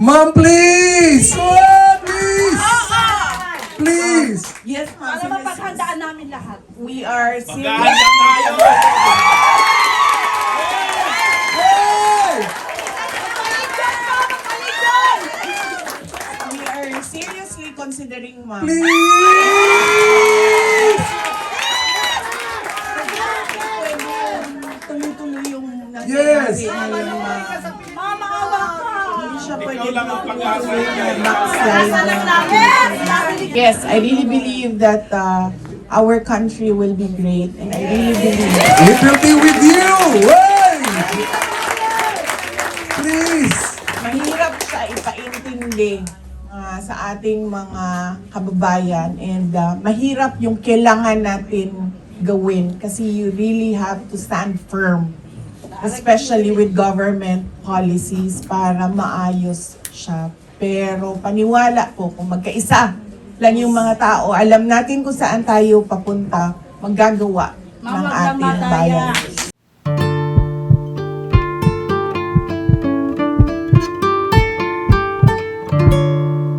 Ma'am, please! Oh, please! Please! Yes, ma'am. Para mapaghandaan namin lahat. We are serious. Maghahanda tayo! Hey! We are seriously considering, ma'am. Please! Tuloy-tuloy yung Yes. ngayon, ma'am. Mama, awa ka! Hindi siya pwede Ikaw lang ang pag-asa tuloy niya. na backslide Asa lang na. namin. Yes, I really believe that our country will be great, and I really believe. It will be with you! Hey! Please! Mahirap siya ipaintindi sa ating mga kababayan, and mahirap yung kailangan natin gawin kasi you really have to stand firm, especially with government policies para maayos siya. Pero paniwala po, kung magkaisa lang yung mga tao, alam natin kung saan tayo papunta, maggagawa ng ating bayan.